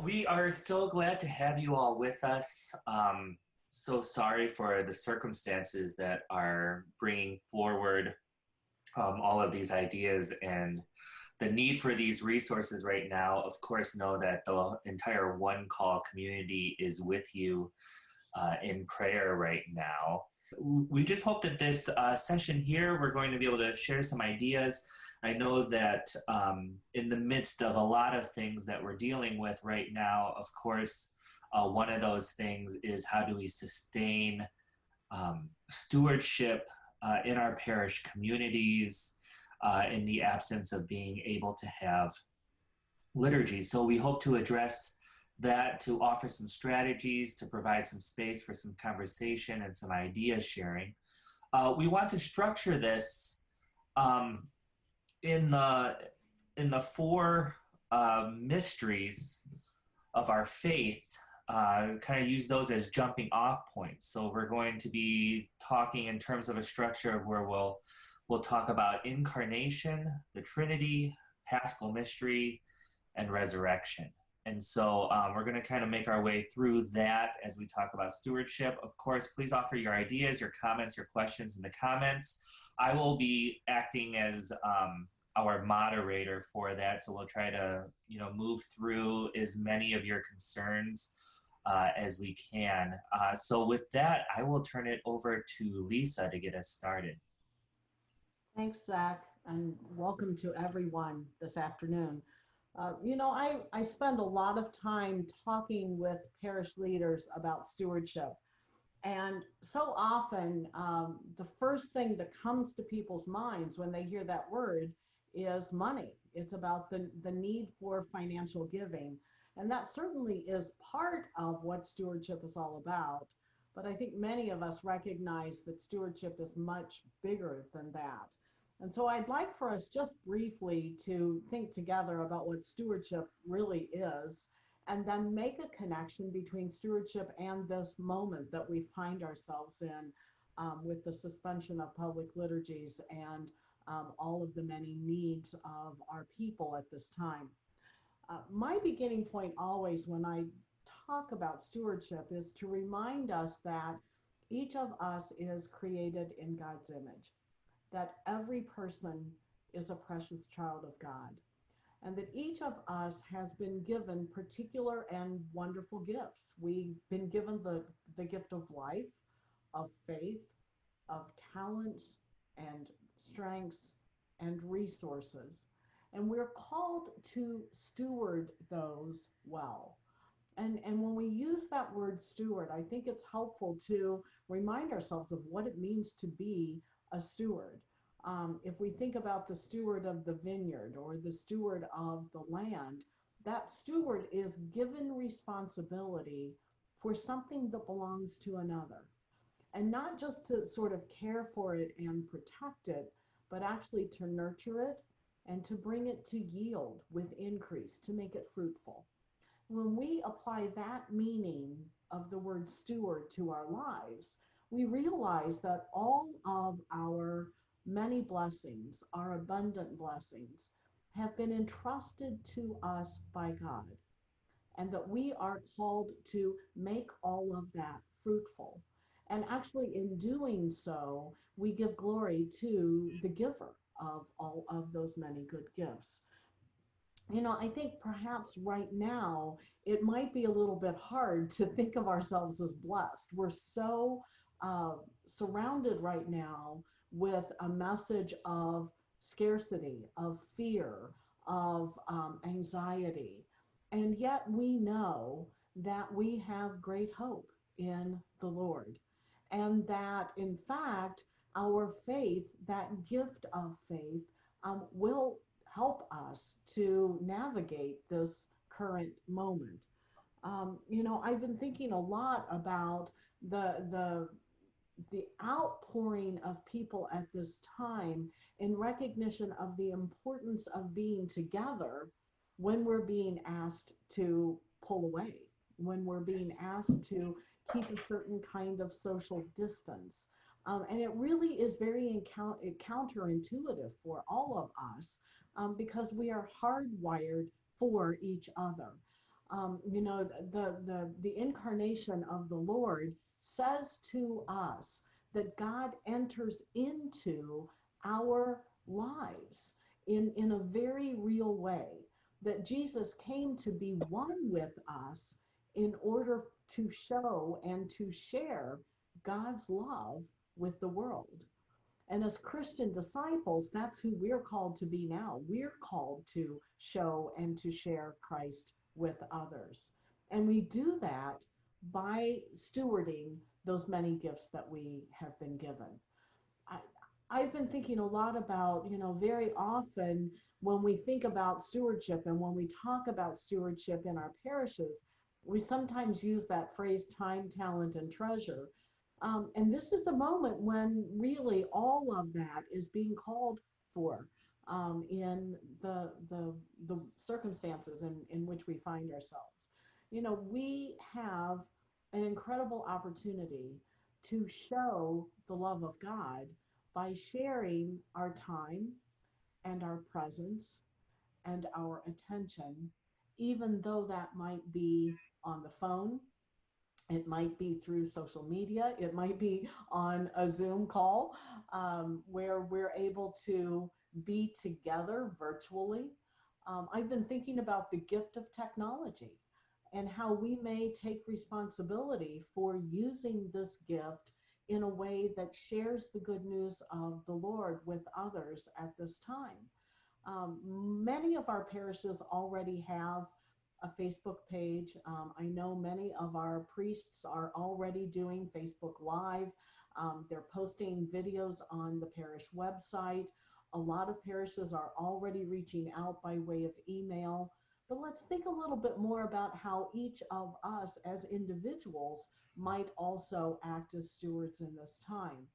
Well, we are so glad to have you all with us. So sorry for the circumstances that are bringing forward all of these ideas and the need for these resources right now. Of course, know that the entire One Call community is with you in prayer right now. We just hope that this session here, we're going to be able to share some ideas. I know that in the midst of a lot of things that we're dealing with right now, of course, one of those things is how do we sustain stewardship in our parish communities in the absence of being able to have liturgy. So we hope to address that, to offer some strategies, to provide some space for some conversation and some idea sharing. We want to structure this um, in the four mysteries of our faith. Kind of use those as jumping off points. So we're going to be talking in terms of a structure of where we'll talk about incarnation, the Trinity, Paschal mystery, and resurrection. And so we're going to kind of make our way through that as we talk about stewardship. Of course, please offer your ideas, your comments, your questions in the comments. I will be acting as our moderator for that, so we'll try to move through as many of your concerns as we can. So with that, I will turn it over to Liesa to get us started. Thanks, Zach, and welcome to everyone this afternoon. I spend a lot of time talking with parish leaders about stewardship. And so often, the first thing that comes to people's minds when they hear that word is money. It's about the need for financial giving. And that certainly is part of what stewardship is all about. But I think many of us recognize that stewardship is much bigger than that. And so I'd like for us just briefly to think together about what stewardship really is, and then make a connection between stewardship and this moment that we find ourselves in with the suspension of public liturgies and all of the many needs of our people at this time. My beginning point always when I talk about stewardship is to remind us that each of us is created in God's image, that every person is a precious child of God, and that each of us has been given particular and wonderful gifts. We've been given the gift of life, of faith, of talents and strengths and resources. And we're called to steward those well. And when we use that word steward, I think it's helpful to remind ourselves of what it means to be a steward. If we think about the steward of the vineyard or the steward of the land, that steward is given responsibility for something that belongs to another. And not just to sort of care for it and protect it, but actually to nurture it and to bring it to yield with increase, to make it fruitful. When we apply that meaning of the word steward to our lives, we realize that all of our many blessings, our abundant blessings, have been entrusted to us by God, and that we are called to make all of that fruitful. And actually, in doing so, we give glory to the giver of all of those many good gifts. I think perhaps right now it might be a little bit hard to think of ourselves as blessed. We're so surrounded right now with a message of scarcity, of fear, of anxiety. And yet we know that we have great hope in the Lord. And that, in fact, our faith, that gift of faith, will help us to navigate this current moment. I've been thinking a lot about the outpouring of people at this time in recognition of the importance of being together when we're being asked to pull away, when we're being asked to keep a certain kind of social distance. And it really is very counterintuitive for all of us because we are hardwired for each other. You know, the incarnation of the Lord says to us that God enters into our lives in a very real way, that Jesus came to be one with us in order to show and to share God's love with the world. And as Christian disciples, that's who we're called to be now. We're called to show and to share Christ with others. And we do that by stewarding those many gifts that we have been given. I, I've been thinking a lot about, you know, very often when we think about stewardship and when we talk about stewardship in our parishes, we sometimes use that phrase time, talent, and treasure. And this is a moment when really all of that is being called for in the circumstances in which we find ourselves. You know, we have an incredible opportunity to show the love of God by sharing our time and our presence and our attention, even though that might be on the phone, it might be through social media, it might be on a Zoom call where we're able to be together virtually. I've been thinking about the gift of technology and how we may take responsibility for using this gift in a way that shares the good news of the Lord with others at this time. Many of our parishes already have a Facebook page. I know many of our priests are already doing Facebook Live. They're posting videos on the parish website. A lot of parishes are already reaching out by way of email. But let's think a little bit more about how each of us as individuals might also act as stewards in this time.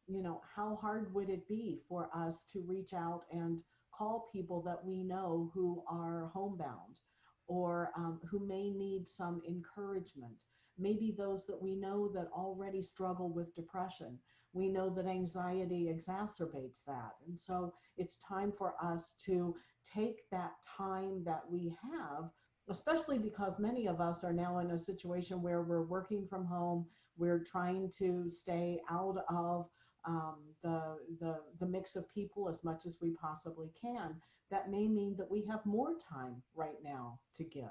You know, how hard would it be for us to reach out and call people that we know who are homebound or who may need some encouragement? Maybe those that we know that already struggle with depression. We know that anxiety exacerbates that. And so it's time for us to take that time that we have, especially because many of us are now in a situation where we're working from home. We're trying to stay out of the mix of people as much as we possibly can. That may mean that we have more time right now to give.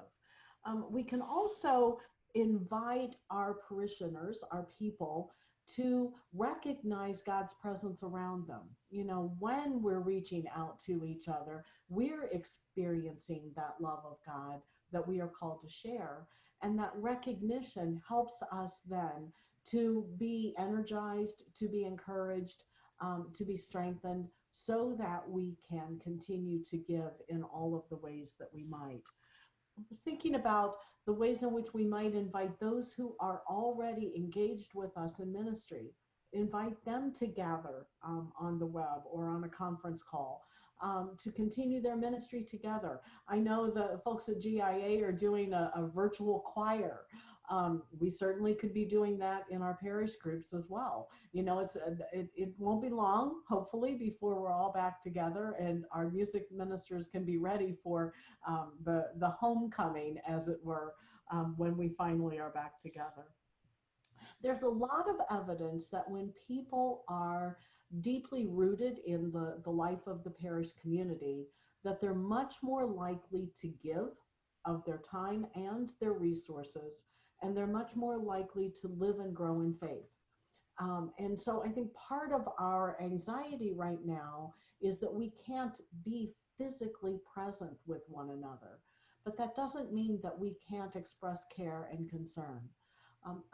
We can also invite our parishioners, our people, to recognize God's presence around them. You know, when we're reaching out to each other, we're experiencing that love of God that we are called to share. And that recognition helps us then to be energized, to be encouraged, to be strengthened, so that we can continue to give in all of the ways that we might. I was thinking about the ways in which we might invite those who are already engaged with us in ministry, invite them to gather on the web or on a conference call to continue their ministry together. I know the folks at GIA are doing a virtual choir. We certainly could be doing that in our parish groups as well. You know, it won't be long, hopefully, before we're all back together and our music ministers can be ready for the homecoming, as it were, when we finally are back together. There's a lot of evidence that when people are deeply rooted in the life of the parish community, that they're much more likely to give of their time and their resources, and they're much more likely to live and grow in faith. And so I think part of our anxiety right now is that we can't be physically present with one another. But that doesn't mean that we can't express care and concern.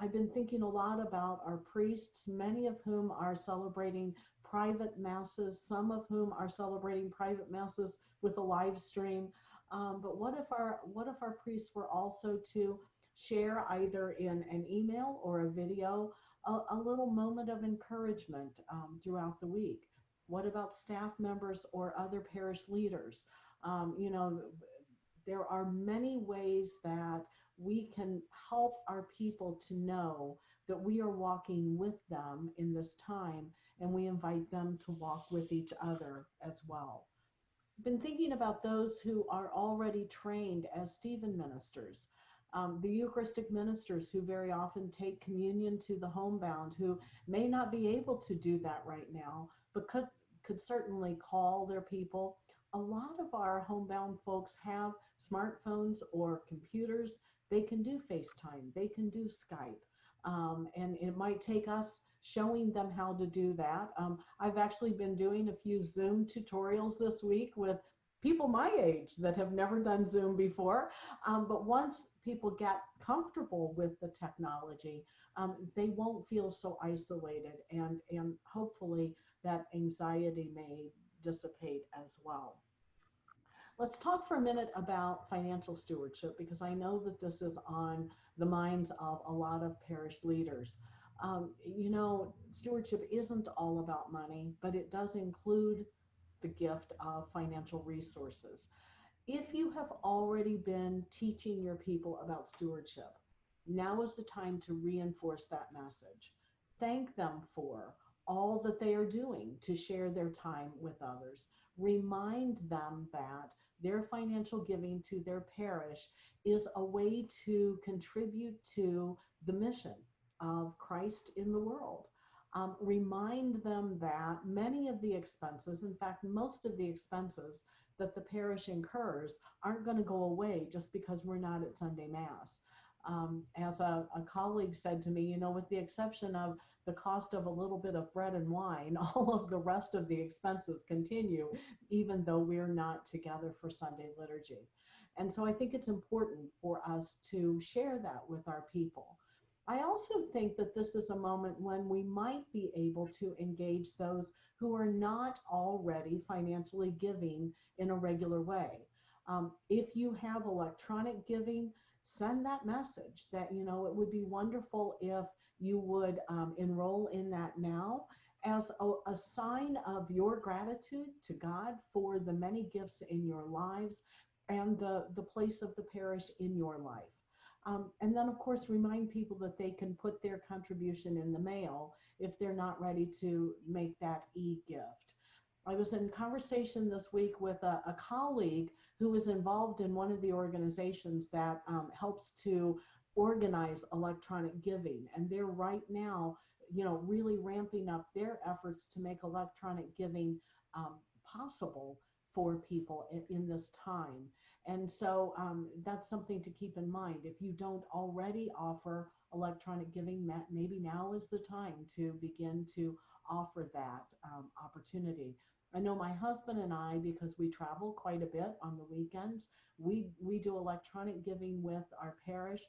I've been thinking a lot about our priests, many of whom are celebrating private masses, some of whom are celebrating private masses with a live stream. But what if our priests were also to share either in an email or a video a little moment of encouragement throughout the week? What about staff members or other parish leaders? You know, there are many ways that we can help our people to know that we are walking with them in this time, and we invite them to walk with each other as well. been thinking about those who are already trained as Stephen ministers, the Eucharistic ministers who very often take communion to the homebound, who may not be able to do that right now, but could certainly call their people. A lot of our homebound folks have smartphones or computers. They can do FaceTime, they can do Skype, and it might take us showing them how to do that. I've actually been doing a few Zoom tutorials this week with people my age that have never done Zoom before. But once people get comfortable with the technology, they won't feel so isolated, and hopefully that anxiety may dissipate as well. Let's talk for a minute about financial stewardship because I know that this is on the minds of a lot of parish leaders. Stewardship isn't all about money, but it does include the gift of financial resources. If you have already been teaching your people about stewardship, now is the time to reinforce that message. Thank them for all that they are doing to share their time with others. Remind them that their financial giving to their parish is a way to contribute to the mission of Christ in the world. Remind them that many of the expenses, in fact, most of the expenses that the parish incurs aren't going to go away just because we're not at Sunday Mass. As a colleague said to me, with the exception of the cost of a little bit of bread and wine, all of the rest of the expenses continue, even though we're not together for Sunday liturgy. And so I think it's important for us to share that with our people. I also think that this is a moment when we might be able to engage those who are not already financially giving in a regular way. If you have electronic giving, send that message that, it would be wonderful if you would enroll in that now as a sign of your gratitude to God for the many gifts in your lives and the place of the parish in your life. And then, of course, remind people that they can put their contribution in the mail if they're not ready to make that e-gift. I was in conversation this week with a colleague who was involved in one of the organizations that helps to organize electronic giving. And they're right now, really ramping up their efforts to make electronic giving possible for people in this time. And so that's something to keep in mind. If you don't already offer electronic giving, maybe now is the time to begin to offer that opportunity. I know my husband and I, because we travel quite a bit on the weekends, we do electronic giving with our parish.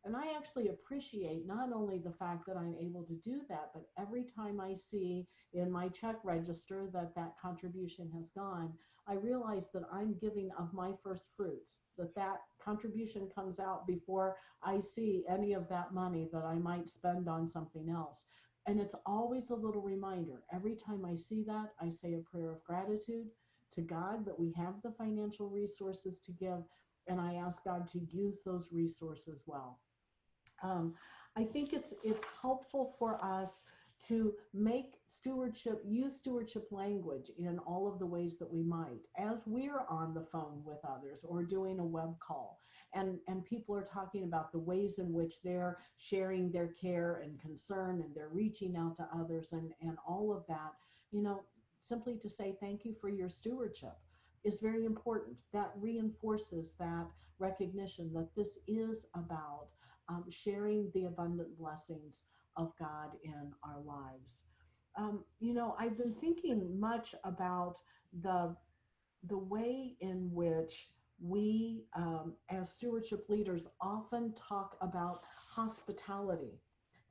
And I actually appreciate not only the fact that I'm able to do that, but every time I see in my check register that that contribution has gone, I realize that I'm giving of my first fruits, that contribution comes out before I see any of that money that I might spend on something else. And it's always a little reminder. Every time I see that, I say a prayer of gratitude to God that we have the financial resources to give, and I ask God to use those resources well. I think it's helpful for us to use stewardship language in all of the ways that we might, as we're on the phone with others or doing a web call, and people are talking about the ways in which they're sharing their care and concern, and they're reaching out to others, and all of that, simply to say thank you for your stewardship is very important. That reinforces that recognition that this is about sharing the abundant blessings of God in our lives. I've been thinking much about the way in which we, as stewardship leaders, often talk about hospitality,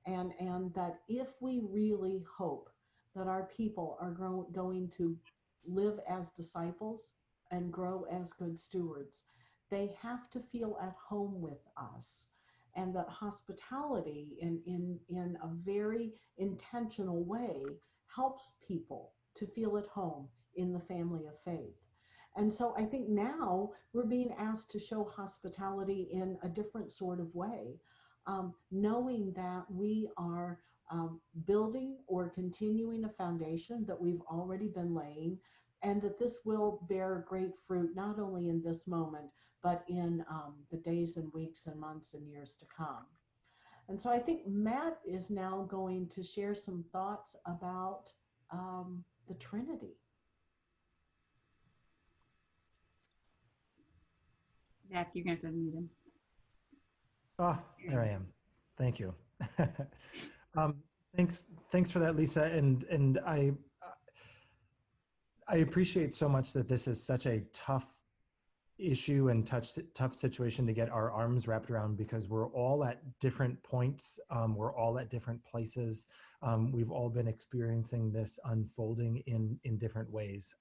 and that if we really hope that our people are going to live as disciples and grow as good stewards, they have to feel at home with us. And that hospitality in a very intentional way helps people to feel at home in the family of faith. And so I think now we're being asked to show hospitality in a different sort of way, knowing that we are building or continuing a foundation that we've already been laying, and that this will bear great fruit, not only in this moment, but in the days and weeks and months and years to come. And so I think Matt is now going to share some thoughts about the Trinity. Zach, you're going to have to unmute him. Oh, there I am. Thank you. um, thanks for that, Liesa. And I appreciate so much that this is such a tough issue and tough situation to get our arms wrapped around, because we're all at different points. We're all at different places. We've all been experiencing this unfolding in different ways.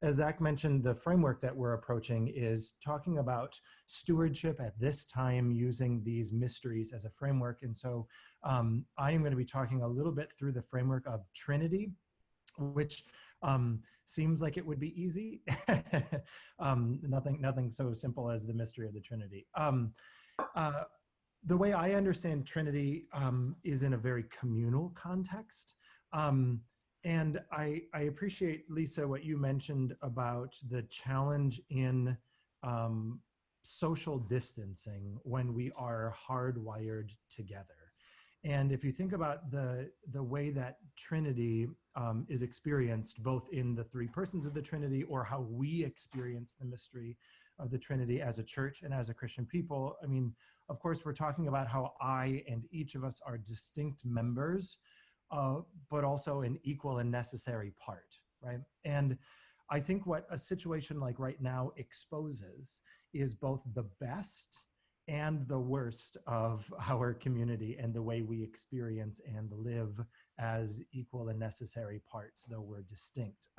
As Zach mentioned, the framework that we're approaching is talking about stewardship at this time using these mysteries as a framework. And so I am going to be talking a little bit through the framework of Trinity, which seems like it would be easy. Nothing so simple as the mystery of the Trinity. The way I understand Trinity is in a very communal context. And I appreciate, Liesa, what you mentioned about the challenge in social distancing when we are hardwired together. And if you think about the way that Trinity is experienced, both in the three persons of the Trinity, or how we experience the mystery of the Trinity as a church and as a Christian people, I mean, of course, we're talking about how I and each of us are distinct members, but also an equal and necessary part, right? And I think what a situation like right now exposes is both the best and the worst of our community and the way we experience and live as equal and necessary parts, though we're distinct.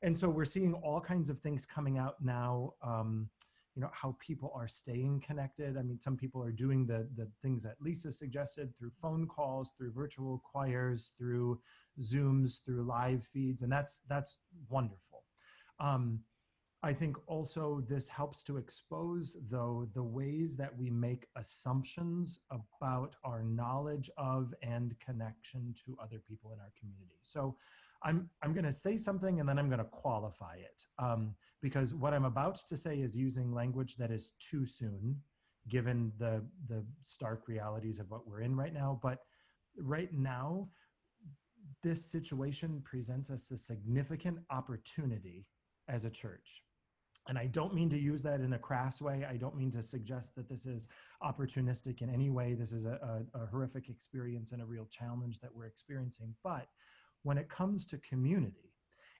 And so we're seeing all kinds of things coming out now, you know, how people are staying connected. I mean, some people are doing the things that Liesa suggested through phone calls, through virtual choirs, through Zooms, through live feeds, and that's wonderful. I think also this helps to expose, though, the ways that we make assumptions about our knowledge of and connection to other people in our community. So I'm going to say something and then I'm going to qualify it, because what I'm about to say is using language that is too soon, given the stark realities of what we're in right now. But right now, this situation presents us a significant opportunity as a church. And I don't mean to use that in a crass way. I don't mean to suggest that this is opportunistic in any way. This is a horrific experience and a real challenge that we're experiencing. But when it comes to community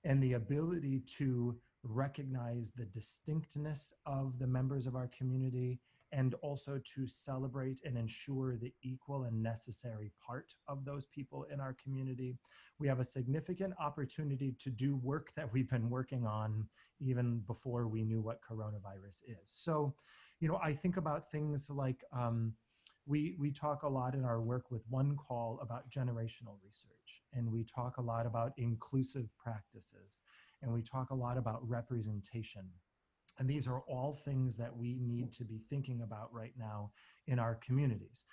and the ability to recognize the distinctness of the members of our community, and also to celebrate and ensure the equal and necessary part of those people in our community, we have a significant opportunity to do work that we've been working on even before we knew what coronavirus is. So, you know, I think about things like we talk a lot in our work with One Call about generational research, and we talk a lot about inclusive practices, and we talk a lot about representation. And these are all things that we need to be thinking about right now in our communities.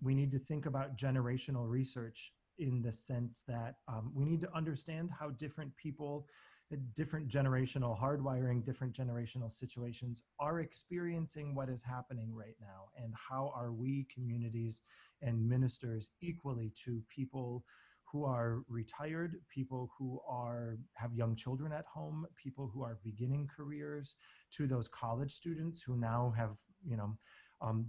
We need to think about generational research in the sense that we need to understand how different people, different generational hardwiring, different generational situations are experiencing what is happening right now, and how are we communities and ministers equally to people who are retired, people who have young children at home, people who are beginning careers, to those college students who now have, you know,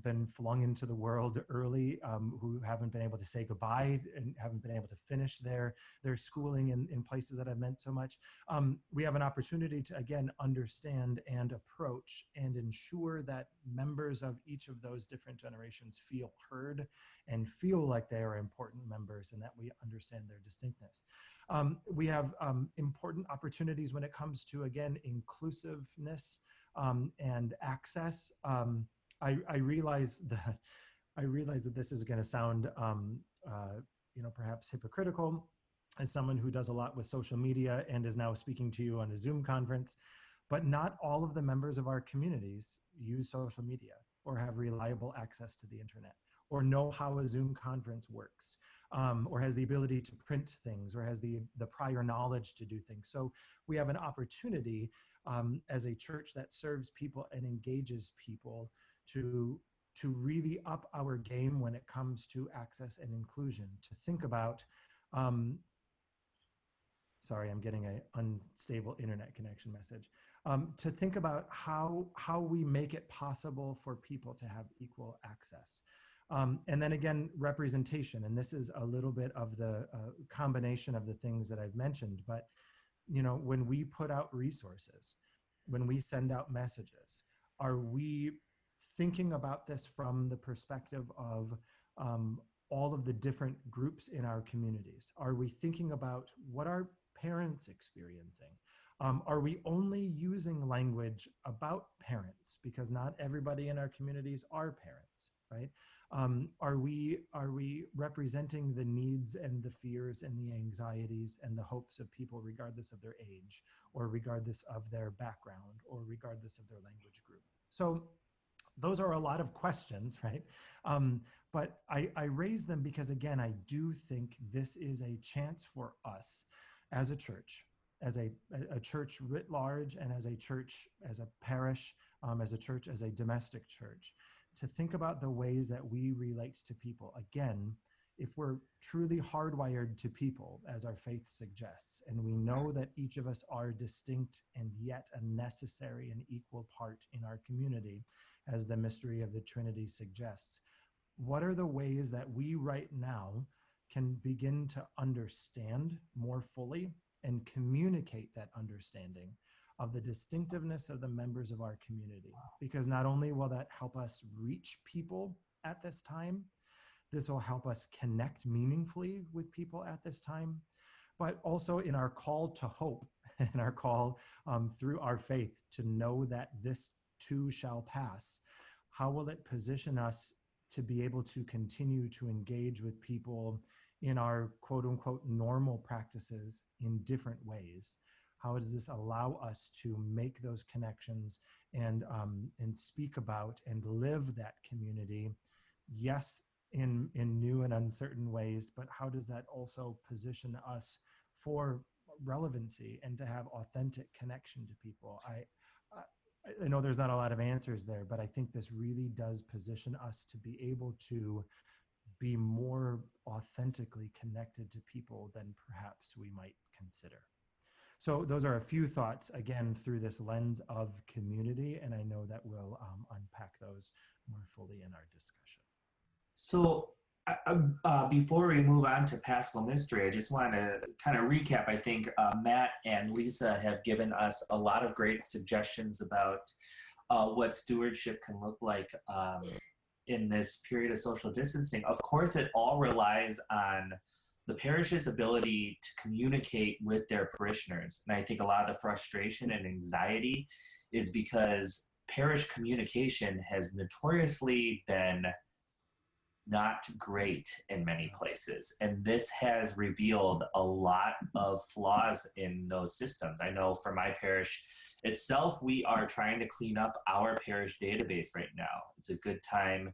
been flung into the world early, who haven't been able to say goodbye and haven't been able to finish their schooling in places that have meant so much. We have an opportunity to, again, understand and approach and ensure that members of each of those different generations feel heard and feel like they are important members, and that we understand their distinctness. We have important opportunities when it comes to, again, inclusiveness and access. I realize that this is going to sound, you know, perhaps hypocritical as someone who does a lot with social media and is now speaking to you on a Zoom conference, but not all of the members of our communities use social media or have reliable access to the internet, or know how a Zoom conference works, or has the ability to print things, or has the prior knowledge to do things. So we have an opportunity as a church that serves people and engages people to really up our game when it comes to access and inclusion, to think about, sorry, I'm getting an unstable internet connection message, to think about how we make it possible for people to have equal access. And then again, representation, and this is a little bit of the combination of the things that I've mentioned, but you know, when we put out resources, when we send out messages, are we thinking about this from the perspective of all of the different groups in our communities? Are we thinking about what are parents experiencing? Are we only using language about parents? Because not everybody in our communities are parents, right? Are we representing the needs and the fears and the anxieties and the hopes of people regardless of their age, or regardless of their background, or regardless of their language group? So those are a lot of questions, right? But I raise them because, again, I do think this is a chance for us as a church, as a church writ large, and as a church, as a parish, as a church, as a domestic church, to think about the ways that we relate to people. Again, if we're truly hardwired to people, as our faith suggests, and we know that each of us are distinct and yet a necessary and equal part in our community, as the mystery of the Trinity suggests, what are the ways that we right now can begin to understand more fully and communicate that understanding of the distinctiveness of the members of our community? Because not only will that help us reach people at this time, this will help us connect meaningfully with people at this time, but also in our call to hope and our call through our faith to know that this too shall pass. How will it position us to be able to continue to engage with people in our quote unquote normal practices in different ways? How does this allow us to make those connections and speak about and live that community? Yes, in new and uncertain ways, but how does that also position us for relevancy and to have authentic connection to people? I know there's not a lot of answers there, but I think this really does position us to be able to be more authentically connected to people than perhaps we might consider. So those are a few thoughts, again, through this lens of community, and I know that we'll unpack those more fully in our discussion. So before we move on to Paschal Mystery, I just want to kind of recap. I think Matt and Liesa have given us a lot of great suggestions about what stewardship can look like in this period of social distancing. Of course, it all relies on the parish's ability to communicate with their parishioners. And I think a lot of the frustration and anxiety is because parish communication has notoriously been not great in many places. And this has revealed a lot of flaws in those systems. I know for my parish itself, we are trying to clean up our parish database right now. It's a good time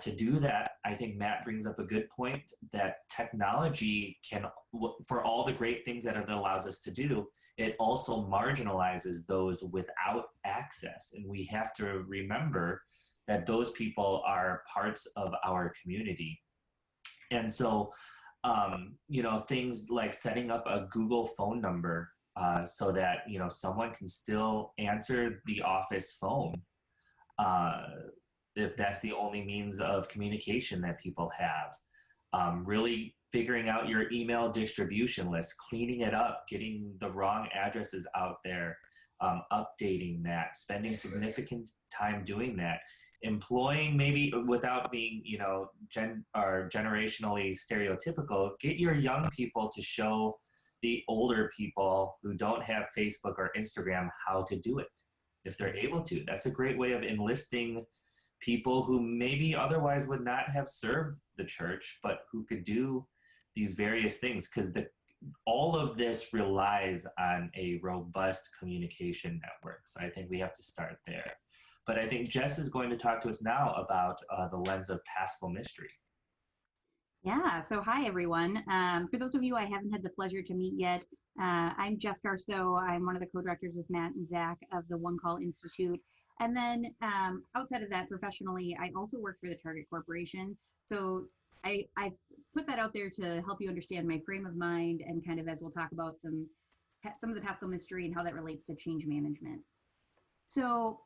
to do that. I think Matt brings up a good point that technology can, for all the great things that it allows us to do, it also marginalizes those without access. And we have to remember that those people are parts of our community. And so, things like setting up a Google phone number so that, someone can still answer the office phone if that's the only means of communication that people have. Really figuring out your email distribution list, cleaning it up, getting the wrong addresses out there, updating that, spending significant time doing that, employing, maybe without being, generationally stereotypical, get your young people to show the older people who don't have Facebook or Instagram how to do it, if they're able to. That's a great way of enlisting people who maybe otherwise would not have served the church, but who could do these various things, because all of this relies on a robust communication network. So I think we have to start there. But I think Jess is going to talk to us now about the lens of Paschal mystery. Yeah, so hi everyone. For those of you I haven't had the pleasure to meet yet, I'm Jess Garceau. I'm one of the co-directors with Matt and Zach of the One Call Institute. And then outside of that, professionally, I also work for the Target Corporation. So I've put that out there to help you understand my frame of mind and kind of as we'll talk about some of the Paschal mystery and how that relates to change management. So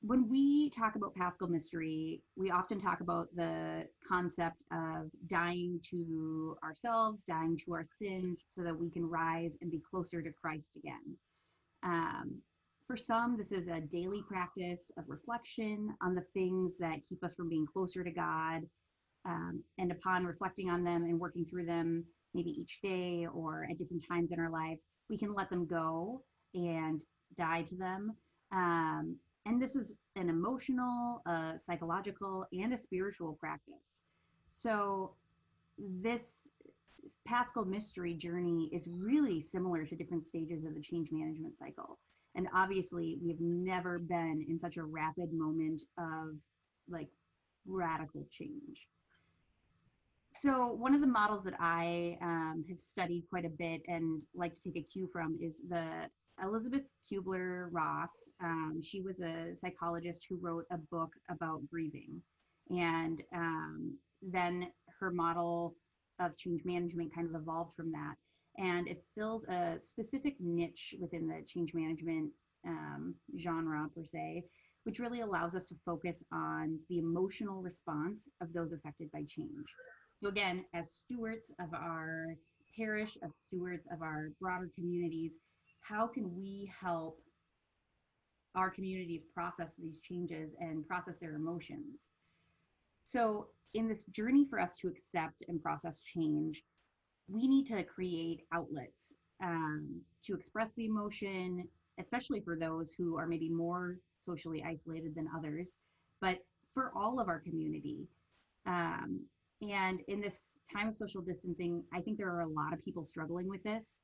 when we talk about Paschal mystery, we often talk about the concept of dying to ourselves, dying to our sins so that we can rise and be closer to Christ again. For some, this is a daily practice of reflection on the things that keep us from being closer to God. And upon reflecting on them and working through them, maybe each day or at different times in our lives, we can let them go and die to them. And this is an emotional, psychological, and a spiritual practice. So this Paschal mystery journey is really similar to different stages of the change management cycle. And obviously, we've never been in such a rapid moment of like radical change. So one of the models that I have studied quite a bit and like to take a cue from is the Elizabeth Kubler-Ross. She was a psychologist who wrote a book about grieving. And then her model of change management kind of evolved from that. And it fills a specific niche within the change management genre per se, which really allows us to focus on the emotional response of those affected by change. So again, as stewards of our parish, as stewards of our broader communities, how can we help our communities process these changes and process their emotions? So in this journey for us to accept and process change, we need to create outlets to express the emotion, especially for those who are maybe more socially isolated than others, but for all of our community. And in this time of social distancing, I think there are a lot of people struggling with this.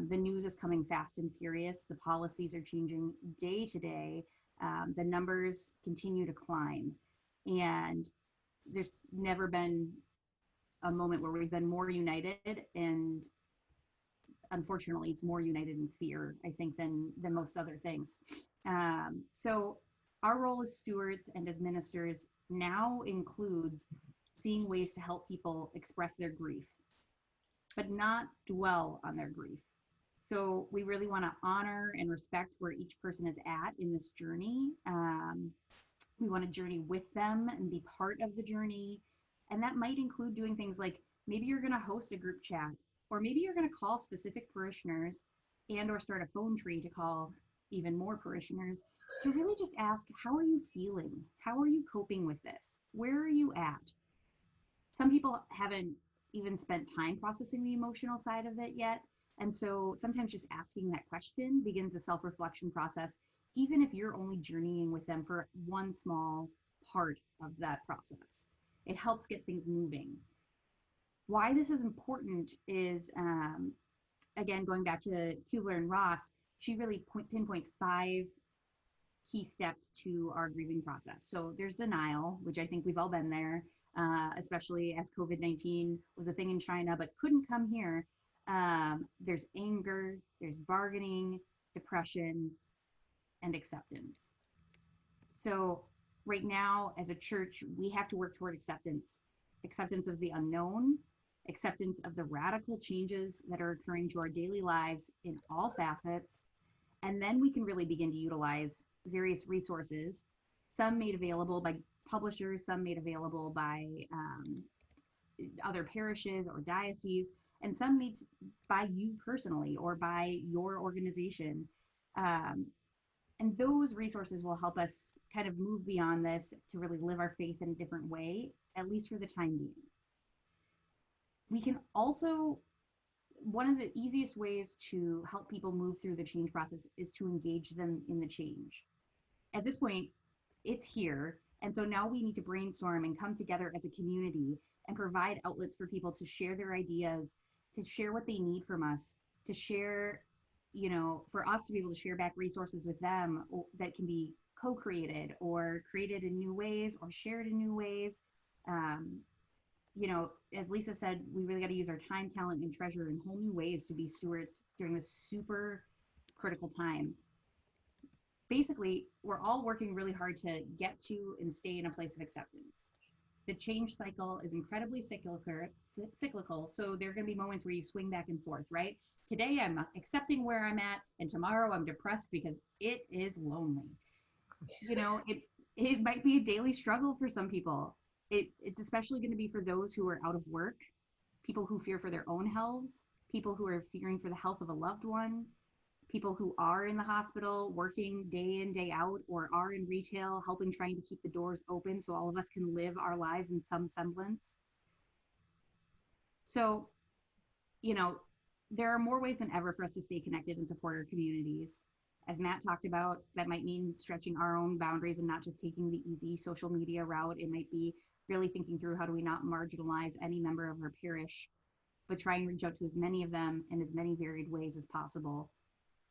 The news is coming fast and furious. The policies are changing day to day. The numbers continue to climb. And there's never been a moment where we've been more united. And unfortunately, it's more united in fear, I think, than most other things. So our role as stewards and as ministers now includes seeing ways to help people express their grief, but not dwell on their grief. So we really want to honor and respect where each person is at in this journey. We want to journey with them and be part of the journey. And that might include doing things like maybe you're going to host a group chat, or maybe you're going to call specific parishioners and or start a phone tree to call even more parishioners to really just ask, how are you feeling? How are you coping with this? Where are you at? Some people haven't even spent time processing the emotional side of it yet. And so sometimes just asking that question begins the self-reflection process, even if you're only journeying with them for one small part of that process. It helps get things moving. Why this is important is, again, going back to Kubler and Ross, she really pinpoints 5 key steps to our grieving process. So there's denial, which I think we've all been there. Especially as COVID-19 was a thing in China, but couldn't come here. There's anger, there's bargaining, depression, and acceptance. So right now, as a church, we have to work toward acceptance of the unknown, acceptance of the radical changes that are occurring to our daily lives in all facets. And then we can really begin to utilize various resources, some made available by publishers, some made available by other parishes or dioceses, and some made by you personally or by your organization. And those resources will help us kind of move beyond this to really live our faith in a different way, at least for the time being. We can also, one of the easiest ways to help people move through the change process is to engage them in the change. At this point, it's here. And so now we need to brainstorm and come together as a community and provide outlets for people to share their ideas, to share what they need from us, to share, for us to be able to share back resources with them that can be co-created or created in new ways or shared in new ways. You know, as Liesa said, we really got to use our time, talent, and treasure in whole new ways to be stewards during this super critical time. Basically, we're all working really hard to get to and stay in a place of acceptance. The change cycle is incredibly cyclical, so there are going to be moments where you swing back and forth, right? Today I'm accepting where I'm at, and tomorrow I'm depressed because it is lonely. You know, it might be a daily struggle for some people. It's especially going to be for those who are out of work, people who fear for their own health, people who are fearing for the health of a loved one, people who are in the hospital working day in, day out, or are in retail, helping trying to keep the doors open so all of us can live our lives in some semblance. So, you know, there are more ways than ever for us to stay connected and support our communities. As Matt talked about, that might mean stretching our own boundaries and not just taking the easy social media route. It might be really thinking through how do we not marginalize any member of our parish, but try and reach out to as many of them in as many varied ways as possible.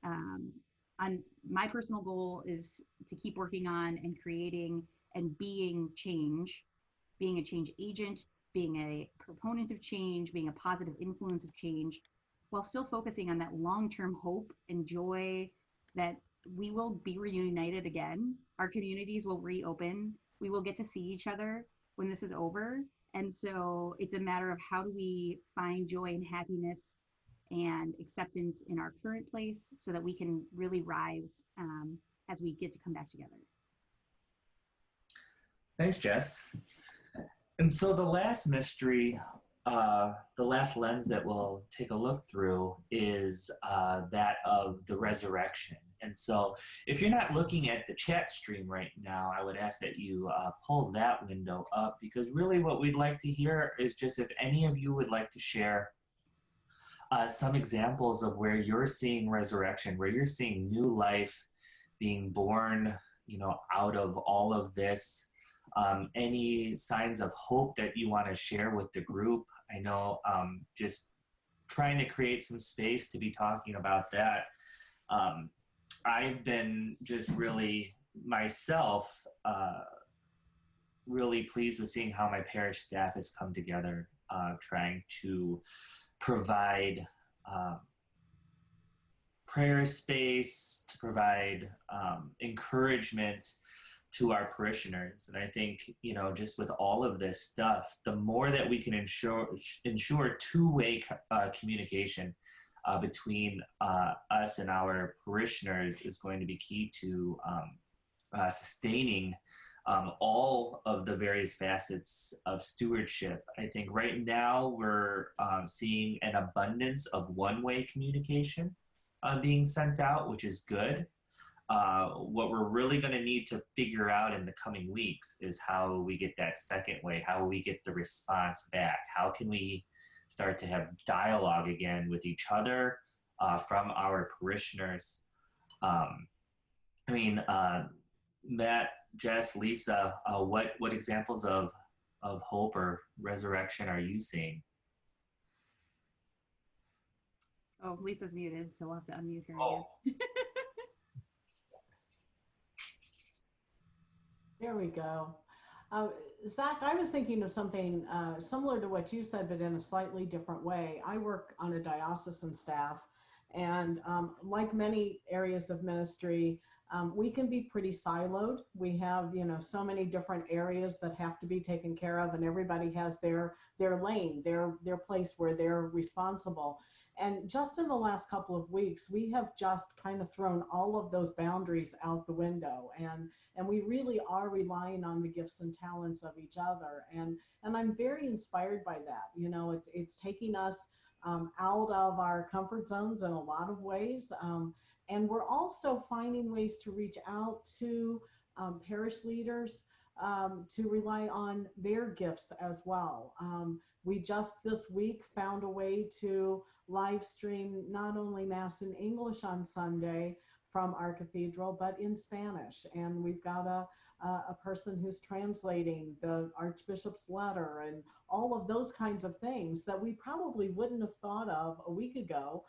On my personal goal is to keep working on and creating and being change, being a change agent, being a proponent of change, being a positive influence of change, while still focusing on that long-term hope and joy that we will be reunited again. Our communities will reopen. We will get to see each other when this is over. And so it's a matter of how do we find joy and happiness and acceptance in our current place so that we can really rise as we get to come back together. Thanks, Jess. And so the last mystery, the last lens that we'll take a look through is that of the resurrection. And so if you're not looking at the chat stream right now, I would ask that you pull that window up, because really what we'd like to hear is just if any of you would like to share some examples of where you're seeing resurrection, where you're seeing new life being born, you know, out of all of this. Any signs of hope that you want to share with the group. I know just trying to create some space to be talking about that. I've been just really myself really pleased with seeing how my parish staff has come together, trying to provide prayer space, to provide encouragement to our parishioners. And I think, you know, just with all of this stuff, the more that we can ensure two-way communication between us and our parishioners is going to be key to sustaining all of the various facets of stewardship. I think right now we're seeing an abundance of one-way communication being sent out, which is good. What we're really going to need to figure out in the coming weeks is how we get that second way, how we get the response back. How can we start to have dialogue again with each other from our parishioners? Matt, Jess, Liesa, what examples of hope or resurrection are you seeing? Oh, Liesa's muted, so we'll have to unmute her again. There we go. Zach, I was thinking of something similar to what you said, but in a slightly different way. I work on a diocesan staff, and like many areas of ministry, we can be pretty siloed. We have, you know, so many different areas that have to be taken care of, and everybody has their lane, their place where they're responsible. And just in the last couple of weeks, we have just kind of thrown all of those boundaries out the window, and we really are relying on the gifts and talents of each other. And I'm very inspired by that. You know, it's taking us out of our comfort zones in a lot of ways. And we're also finding ways to reach out to parish leaders to rely on their gifts as well. We just this week found a way to live stream not only Mass in English on Sunday from our cathedral, but in Spanish. And we've got a person who's translating the Archbishop's letter, and all of those kinds of things that we probably wouldn't have thought of a week ago.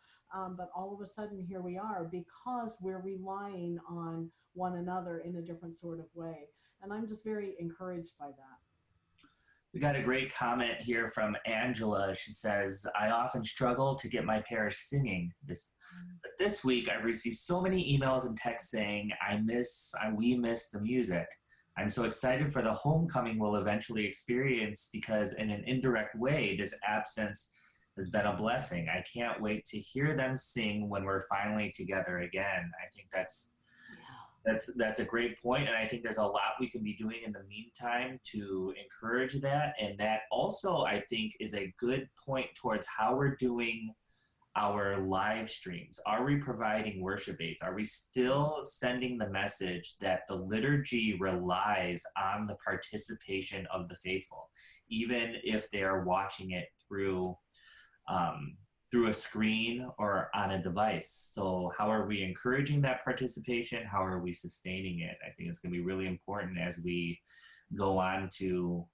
But all of a sudden, here we are because we're relying on one another in a different sort of way. And I'm just very encouraged by that. We got a great comment here from Angela. She says, I often struggle to get my parish singing. But this week, I've received so many emails and texts saying, we miss the music. I'm so excited for the homecoming we'll eventually experience because in an indirect way, this absence has been a blessing. I can't wait to hear them sing when we're finally together again. I think that's a great point, and I think there's a lot we can be doing in the meantime to encourage that. And that also, I think, is a good point towards how we're doing our live streams. Are we providing worship aids? Are we still sending the message that the liturgy relies on the participation of the faithful, even if they are watching it through a screen or on a device? So how are we encouraging that participation? How are we sustaining it? I think it's going to be really important as we go on to,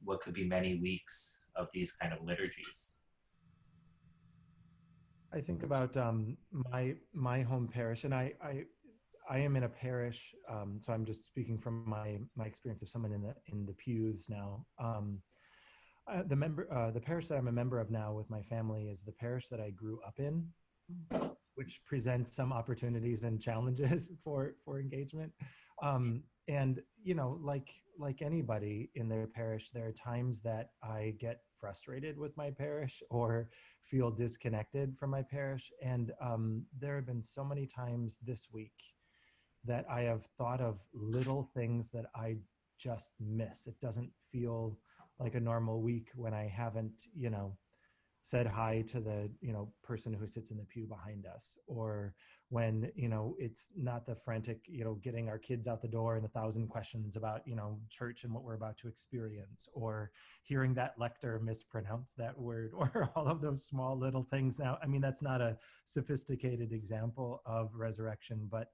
what could be many weeks of these kind of liturgies. I think about my home parish, and I am in a parish, so I'm just speaking from my experience of someone in the pews now. The parish that I'm a member of now with my family is the parish that I grew up in, which presents some opportunities and challenges for engagement. And like anybody in their parish, there are times that I get frustrated with my parish or feel disconnected from my parish. And there have been so many times this week that I have thought of little things that I just miss. It doesn't feel like a normal week when I haven't, said hi to the, person who sits in the pew behind us, or when, it's not the frantic, getting our kids out the door and 1,000 questions about, church and what we're about to experience, or hearing that lector mispronounce that word, or all of those small little things. Now, I mean, that's not a sophisticated example of resurrection, but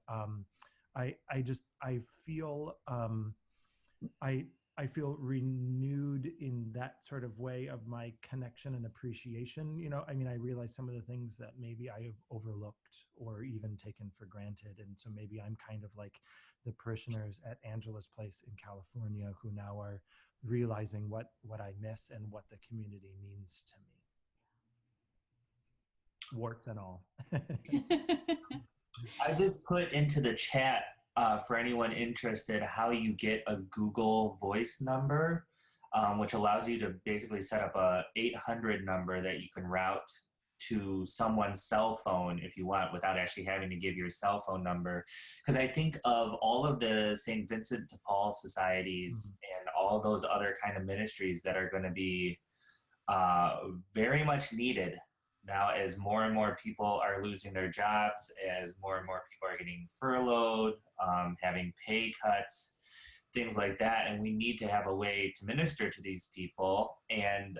I feel renewed in that sort of way of my connection and appreciation. I realize some of the things that maybe I have overlooked or even taken for granted. And so maybe I'm kind of like the parishioners at Angela's place in California who now are realizing what I miss and what the community means to me. Warts and all. I just put into the chat for anyone interested how you get a Google Voice number, which allows you to basically set up a 800 number that you can route to someone's cell phone if you want, without actually having to give your cell phone number. Because I think of all of the St. Vincent de Paul societies and all those other kind of ministries that are going to be very much needed now, as more and more people are losing their jobs, as more and more people are getting furloughed, having pay cuts, things like that. And we need to have a way to minister to these people. And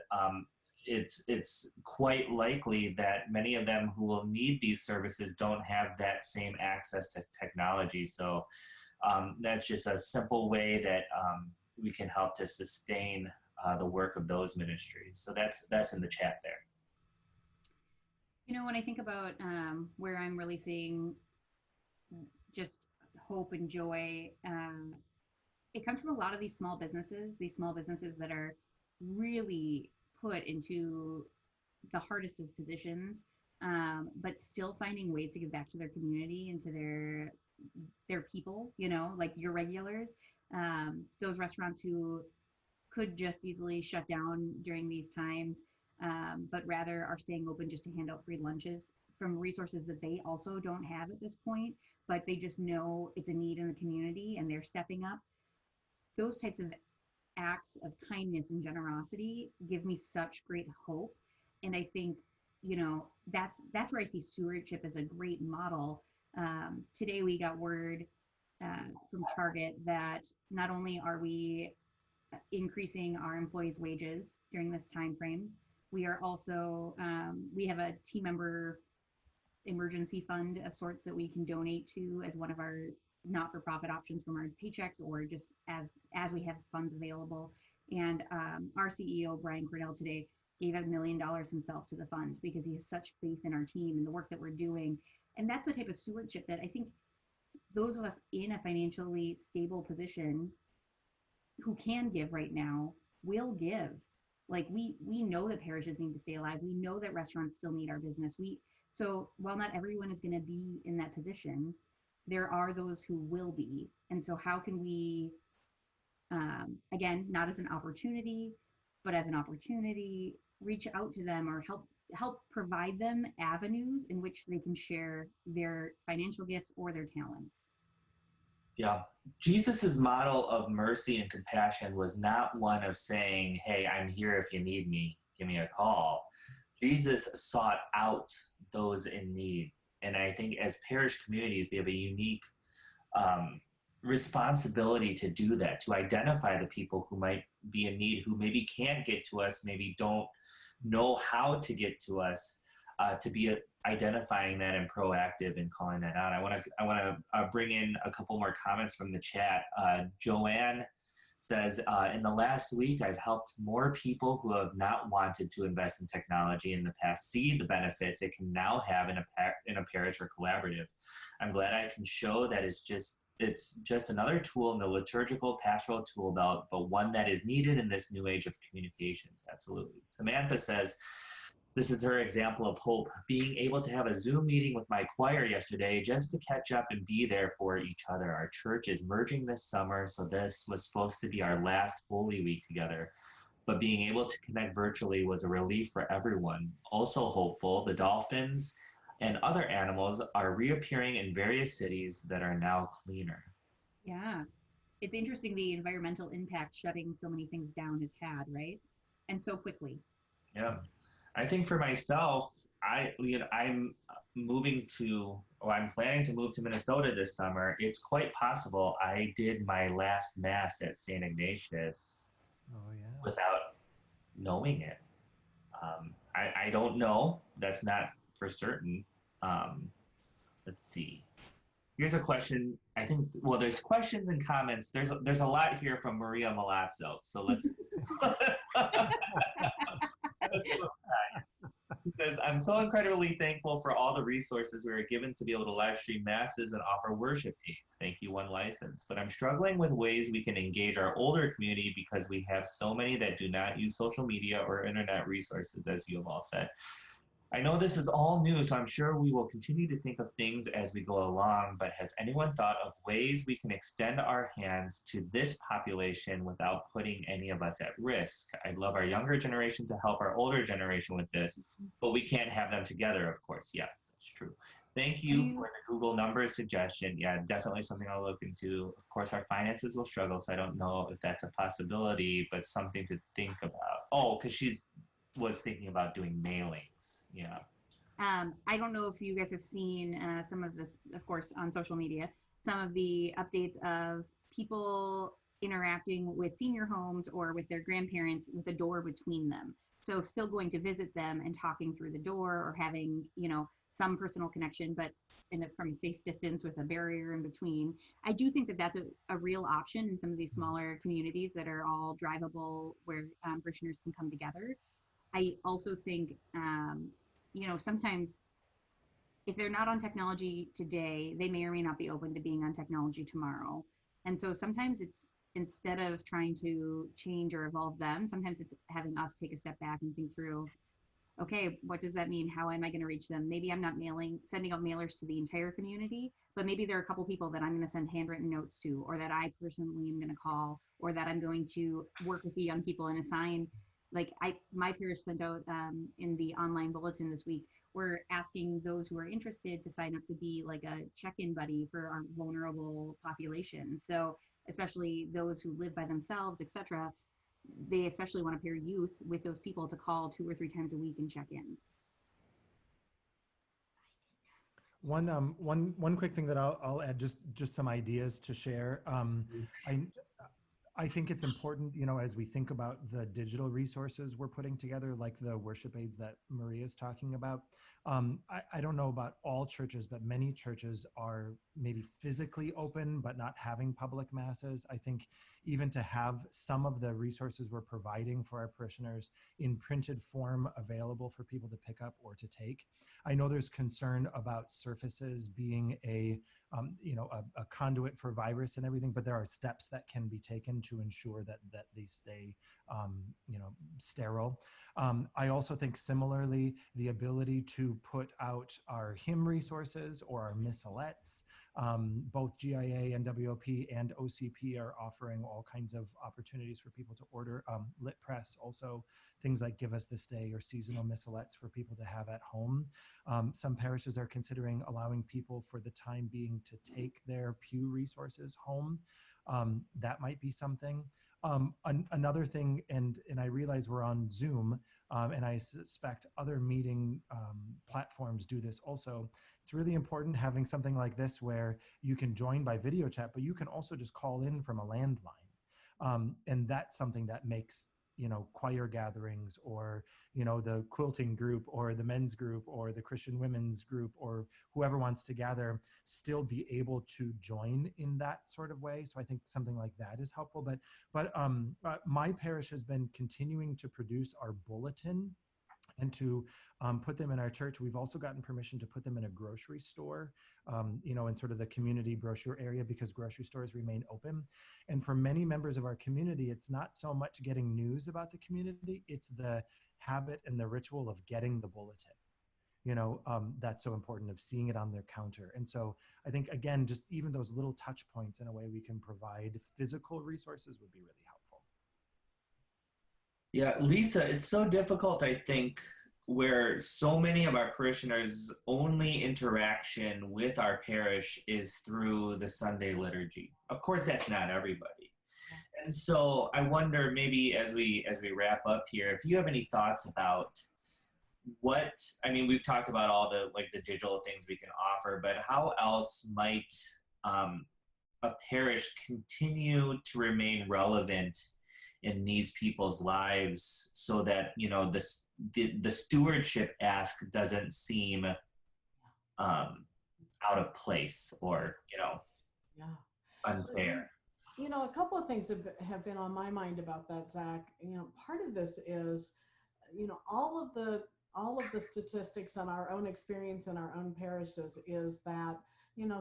it's quite likely that many of them who will need these services don't have that same access to technology. So that's just a simple way that we can help to sustain the work of those ministries. So that's in the chat there. When I think about where I'm really seeing just hope and joy, it comes from a lot of these small businesses that are really put into the hardest of positions, but still finding ways to give back to their community and to their people, like your regulars, those restaurants who could just easily shut down during these times, but rather are staying open just to hand out free lunches from resources that they also don't have at this point, but they just know it's a need in the community and they're stepping up. Those types of acts of kindness and generosity give me such great hope. And I think, that's where I see stewardship as a great model. Today we got word from Target that not only are we increasing our employees' wages during this time frame, we are also, we have a team member emergency fund of sorts that we can donate to as one of our not-for-profit options from our paychecks or just as we have funds available. And our CEO, Brian Cornell, today gave $1 million himself to the fund because he has such faith in our team and the work that we're doing. And that's the type of stewardship that I think those of us in a financially stable position who can give right now will give. Like we know that parishes need to stay alive. We know that restaurants still need our business. So while not everyone is going to be in that position, there are those who will be. And so how can we, again, not as an opportunity, but as an opportunity, reach out to them or help provide them avenues in which they can share their financial gifts or their talents. Yeah. Jesus's model of mercy and compassion was not one of saying, hey, I'm here if you need me, give me a call. Jesus sought out those in need. And I think as parish communities, we have a unique responsibility to do that, to identify the people who might be in need, who maybe can't get to us, maybe don't know how to get to us, to be identifying that and proactive and calling that out. I want to bring in a couple more comments from the chat. Joanne says, in the last week, I've helped more people who have not wanted to invest in technology in the past see the benefits it can now have in a parish or collaborative. I'm glad I can show that it's just another tool in the liturgical pastoral tool belt, but one that is needed in this new age of communications. Absolutely. Samantha says, this is her example of hope, being able to have a Zoom meeting with my choir yesterday just to catch up and be there for each other. Our church is merging this summer, so this was supposed to be our last Holy Week together. But being able to connect virtually was a relief for everyone. Also hopeful, the dolphins and other animals are reappearing in various cities that are now cleaner. Yeah. It's interesting the environmental impact shutting so many things down has had, right? And so quickly. Yeah. I think for myself, I'm planning to move to Minnesota this summer. It's quite possible I did my last mass at St. Ignatius without knowing it. I don't know. That's not for certain. Let's see. Here's a question. I think, well, there's questions and comments. There's a lot here from Maria Malazzo. So let's. He says, I'm so incredibly thankful for all the resources we are given to be able to live stream masses and offer worship aids. Thank you, One License. But I'm struggling with ways we can engage our older community because we have so many that do not use social media or internet resources, as you have all said. I know this is all new, so I'm sure we will continue to think of things as we go along, but has anyone thought of ways we can extend our hands to this population without putting any of us at risk? I'd love our younger generation to help our older generation with this, but we can't have them together, of course. Yeah, that's true. Thank you for the Google numbers suggestion. Yeah, definitely something I'll look into. Of course, our finances will struggle, so I don't know if that's a possibility, but something to think about. Oh, because she's was thinking about doing mailings. Yeah. I don't know if you guys have seen some of this, of course, on social media, some of the updates of people interacting with senior homes or with their grandparents with a door between them. So still going to visit them and talking through the door or having, some personal connection, but from a safe distance with a barrier in between. I do think that that's a real option in some of these smaller communities that are all drivable where parishioners can come together. I also think, sometimes if they're not on technology today, they may or may not be open to being on technology tomorrow. And so sometimes it's, instead of trying to change or evolve them, sometimes it's having us take a step back and think through, okay, what does that mean? How am I going to reach them? Maybe I'm not sending out mailers to the entire community, but maybe there are a couple people that I'm going to send handwritten notes to, or that I personally am going to call, or that I'm going to work with the young people and assign. Like my parish sent out in the online bulletin this week, we're asking those who are interested to sign up to be like a check-in buddy for our vulnerable population. So especially those who live by themselves, etc., they especially want to pair youth with those people to call 2 or 3 times a week and check in. One quick thing that I'll add, just some ideas to share. I think it's important, as we think about the digital resources we're putting together, like the worship aids that Maria is talking about. I don't know about all churches, but many churches are maybe physically open, but not having public masses. I think even to have some of the resources we're providing for our parishioners in printed form available for people to pick up or to take. I know there's concern about surfaces being a conduit for virus and everything, but there are steps that can be taken to ensure that they stay, sterile. I also think similarly, the ability to put out our hymn resources or our missalettes, both GIA and WOP and OCP are offering all kinds of opportunities for people to order. Lit Press also, things like Give Us This Day or seasonal missalettes for people to have at home. Some parishes are considering allowing people for the time being to take their pew resources home. That might be something. Another thing, and I realize we're on Zoom, and I suspect other meeting platforms do this also. It's really important having something like this where you can join by video chat, but you can also just call in from a landline. And that's something that makes choir gatherings or the quilting group or the men's group or the Christian women's group or whoever wants to gather still be able to join in that sort of way. So I think something like that is helpful. But my parish has been continuing to produce our bulletin and to put them in our church. We've also gotten permission to put them in a grocery store, in sort of the community brochure area, because grocery stores remain open. And for many members of our community, it's not so much getting news about the community, it's the habit and the ritual of getting the bulletin. That's so important, of seeing it on their counter. And so I think, again, just even those little touch points in a way we can provide physical resources would be really helpful. Yeah, Liesa, it's so difficult, I think, where so many of our parishioners' only interaction with our parish is through the Sunday liturgy. Of course, that's not everybody. And so I wonder, maybe as we wrap up here, if you have any thoughts about we've talked about all the digital things we can offer, but how else might a parish continue to remain relevant in these people's lives so that the stewardship ask doesn't seem out of place or unfair? A couple of things have been on my mind about that, Zach. Part of this is all of the statistics and our own experience in our own parishes is that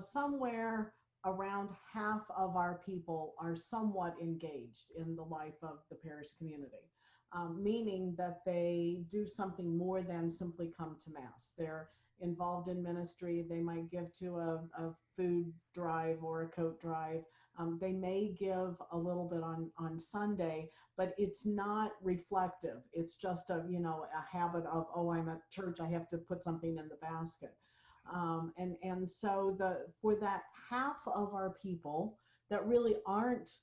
somewhere around half of our people are somewhat engaged in the life of the parish community, meaning that they do something more than simply come to Mass. They're involved in ministry. They might give to a food drive or a coat drive. They may give a little bit on Sunday, but it's not reflective. It's just a habit of, oh, I'm at church, I have to put something in the basket. And so for that half of our people that really aren't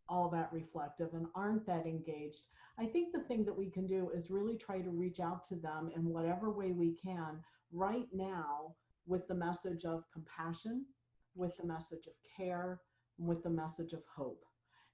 all that reflective and aren't that engaged, I think the thing that we can do is really try to reach out to them in whatever way we can right now with the message of compassion, with the message of care, with the message of hope.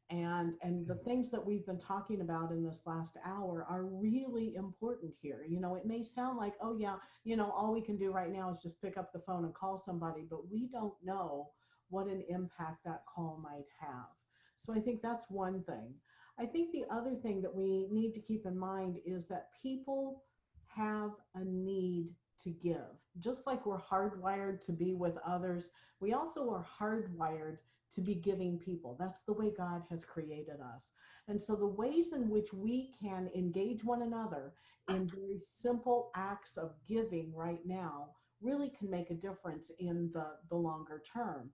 And the things that we've been talking about in this last hour are really important here. It may sound like, oh yeah, all we can do right now is just pick up the phone and call somebody, but we don't know what an impact that call might have. So I think that's one thing. I think the other thing that we need to keep in mind is that people have a need to give. Just like we're hardwired to be with others, we also are hardwired to be giving people. That's the way God has created us. And so the ways in which we can engage one another in very simple acts of giving right now really can make a difference in the longer term.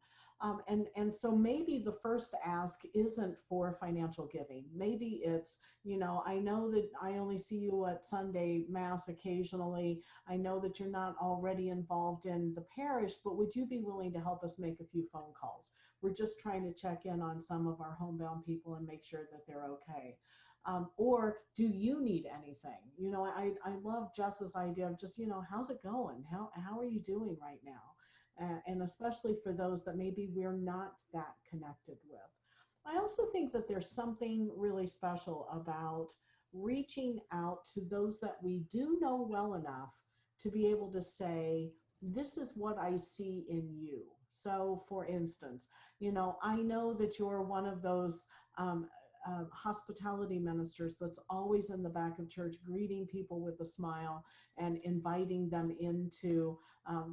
And so maybe the first ask isn't for financial giving. Maybe it's, I know that I only see you at Sunday Mass occasionally. I know that you're not already involved in the parish, but would you be willing to help us make a few phone calls? We're just trying to check in on some of our homebound people and make sure that they're okay. Or do you need anything? I love Jess's idea of just, how's it going? How are you doing right now? And especially for those that maybe we're not that connected with. I also think that there's something really special about reaching out to those that we do know well enough to be able to say, this is what I see in you. So, for instance, I know that you're one of those um, hospitality ministers that's always in the back of church greeting people with a smile and inviting them into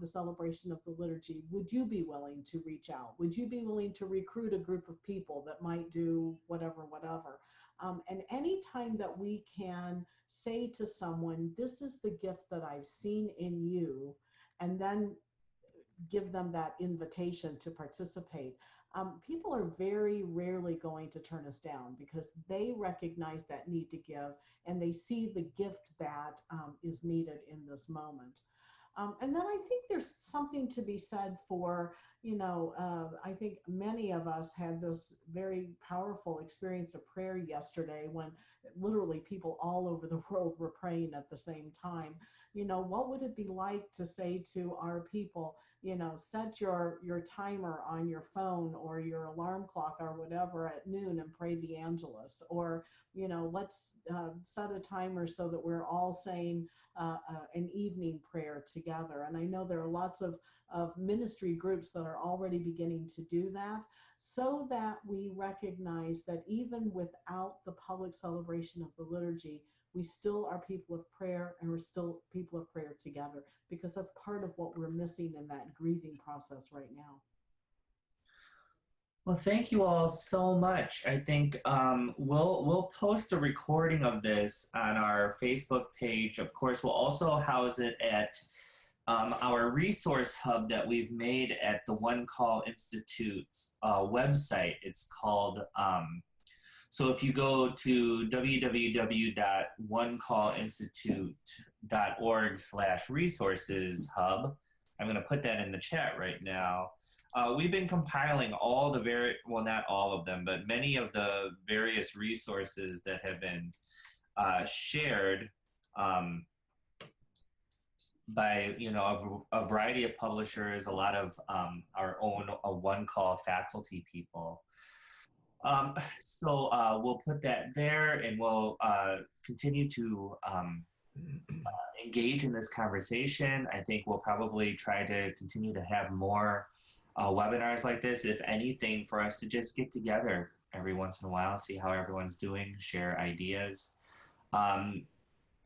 the celebration of the liturgy. Would you be willing to reach out? Would you be willing to recruit a group of people that might do whatever, whatever? And anytime that we can say to someone, this is the gift that I've seen in you, and then give them that invitation to participate. People are very rarely going to turn us down because they recognize that need to give and they see the gift that is needed in this moment. And then I think there's something to be said for, I think many of us had this very powerful experience of prayer yesterday when literally people all over the world were praying at the same time. What would it be like to say to our people, set your timer on your phone or your alarm clock or whatever at noon and pray the Angelus, or let's set a timer so that we're all saying an evening prayer together. And I know there are lots of ministry groups that are already beginning to do that, so that we recognize that even without the public celebration of the liturgy, we still are people of prayer, and we're still people of prayer together, because that's part of what we're missing in that grieving process right now. Well, thank you all so much. I think we'll post a recording of this on our Facebook page. Of course, we'll also house it at our resource hub that we've made at the One Call Institute's website. It's called, so if you go to www.onecallinstitute.org/resources hub, I'm going to put that in the chat right now. We've been compiling all the well, not all of them, but many of the various resources that have been shared by, a variety of publishers, a lot of our own One Call faculty people. So we'll put that there, and we'll continue to engage in this conversation. I think we'll probably try to continue to have more webinars like this, if anything, for us to just get together every once in a while, see how everyone's doing, share ideas.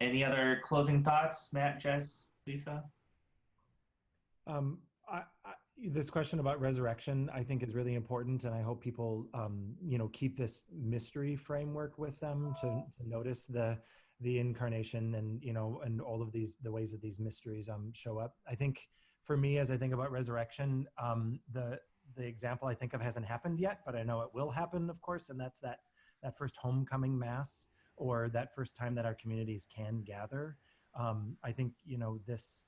Any other closing thoughts, Matt, Jess, Lisa? This question about resurrection, I think, is really important, and I hope people, keep this mystery framework with them to notice the incarnation and and all of the ways that these mysteries show up. I think for me, as I think about resurrection, the example I think of hasn't happened yet, but I know it will happen, of course, and that's that first homecoming mass, or that first time that our communities can gather. I think this.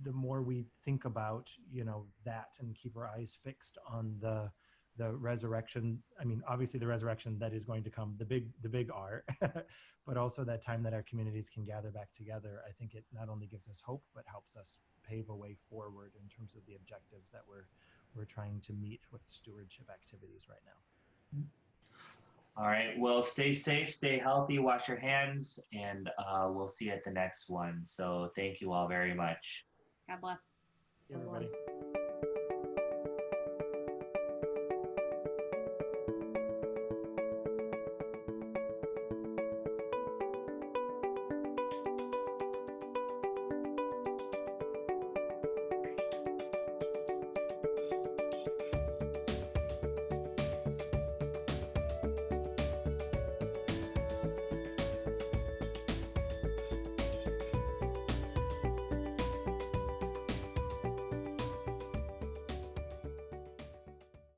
The more we think about that and keep our eyes fixed on the resurrection, I mean, obviously the resurrection that is going to come, the big R, but also that time that our communities can gather back together. I think it not only gives us hope, but helps us pave a way forward in terms of the objectives that we're trying to meet with stewardship activities right now. All right. Well, stay safe, stay healthy, wash your hands, and we'll see you at the next one. So thank you all very much. God bless. Everybody.